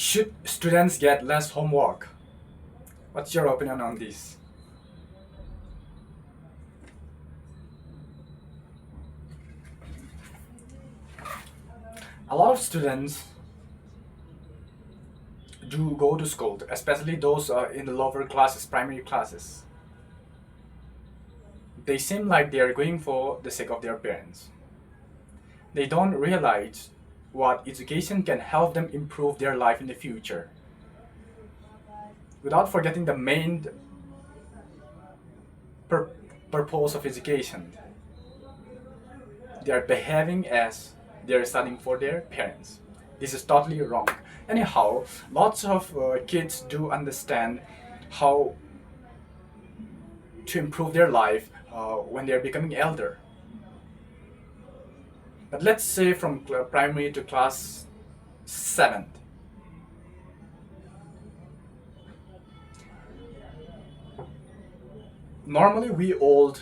Should students get less homework? What's your opinion on this? A lot of students do go to school, especially those in the lower classes, primary classes. They seem like they are going for the sake of their parents. They don't realize what education can help them improve their life in the future. Without forgetting the main pur- purpose of education, they are behaving as they are studying for their parents. This is totally wrong. Anyhow, lots of kids do understand how to improve their life when they are becoming elder. But let's say from primary to class 7th. Normally, we all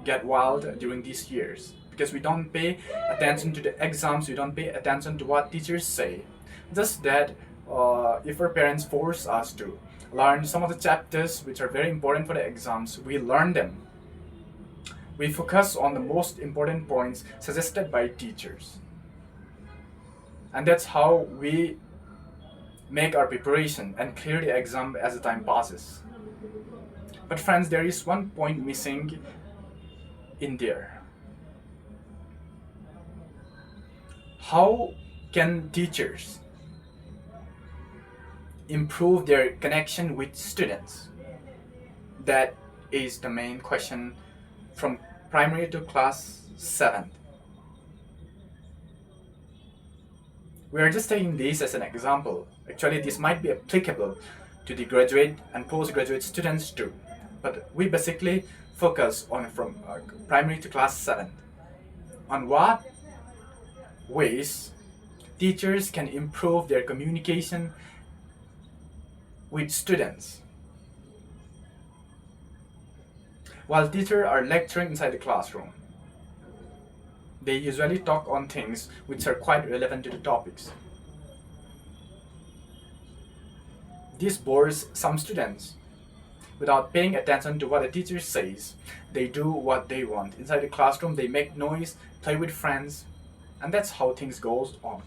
get wild during these years because we don't pay attention to the exams, we don't pay attention to what teachers say. Just that if our parents force us to learn some of the chapters which are very important for the exams, we learn them. We focus on the most important points suggested by teachers. And that's how we make our preparation and clear the exam as the time passes. But friends, there is one point missing in there. How can teachers improve their connection with students? That is the main question from primary to class 7th. We are just taking this as an example. Actually, this might be applicable to the graduate and postgraduate students too. But we basically focus on from primary to class 7th. On what ways teachers can improve their communication with students. While teachers are lecturing inside the classroom, they usually talk on things which are quite relevant to the topics. This bores some students. Without paying attention to what the teacher says, they do what they want. Inside the classroom, they make noise, play with friends, and that's how things goes on.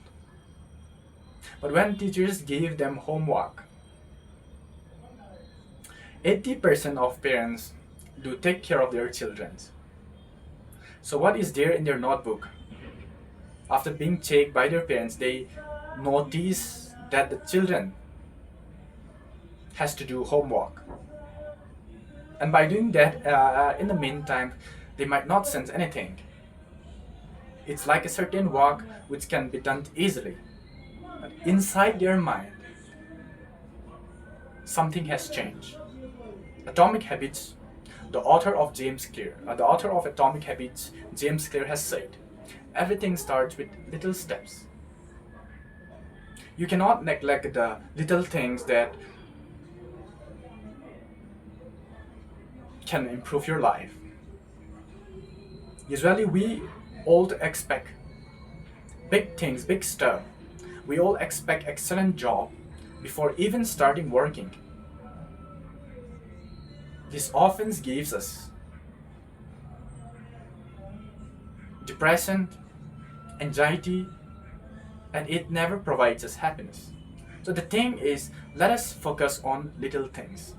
But when teachers give them homework, 80% of parents do take care of their children. So what is there in their notebook? After being checked by their parents, they notice that the children has to do homework. And by doing that, in the meantime, they might not sense anything. It's like a certain work which can be done easily. But inside their mind, something has changed. Atomic Habits, the author of Atomic Habits, James Clear has said, everything starts with little steps. You cannot neglect the little things that can improve your life. Usually we all expect big things, big stuff. We all expect excellent job before even starting working. This often gives us depression, anxiety, and it never provides us happiness. So the thing is, let us focus on little things.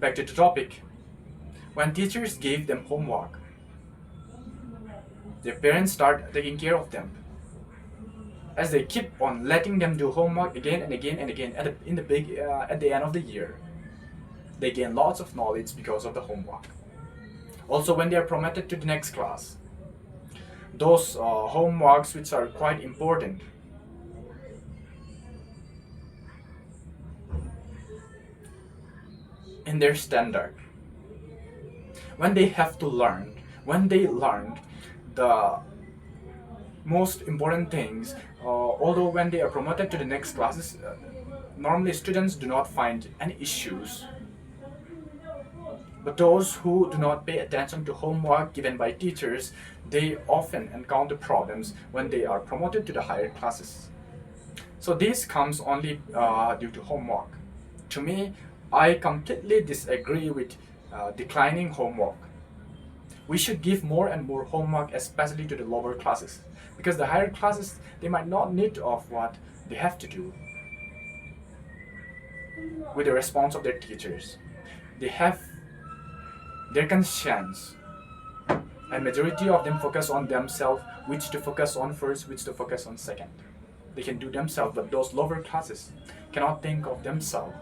Back to the topic. When teachers give them homework, their parents start taking care of them. As they keep on letting them do homework again and again and again at the end of the year, they gain lots of knowledge because of the homework. Also, when they are promoted to the next class, those homeworks which are quite important, in their standard, when they have to learn, when they learn the most important things, although when they are promoted to the next classes, normally students do not find any issues. But those who do not pay attention to homework given by teachers, they often encounter problems when they are promoted to the higher classes. So this comes only due to homework. To me, I completely disagree with declining homework. We should give more and more homework, especially to the lower classes, because the higher classes, they might not need of what they have to do with the response of their teachers. They have their conscience, and majority of them focus on themselves, which to focus on first, which to focus on second. They can do themselves, but those lower classes cannot think of themselves.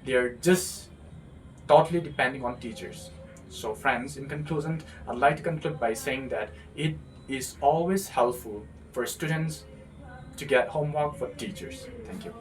They are just totally depending on teachers. So friends, in conclusion, I'd like to conclude by saying that it is always helpful for students to get homework for teachers. Thank you.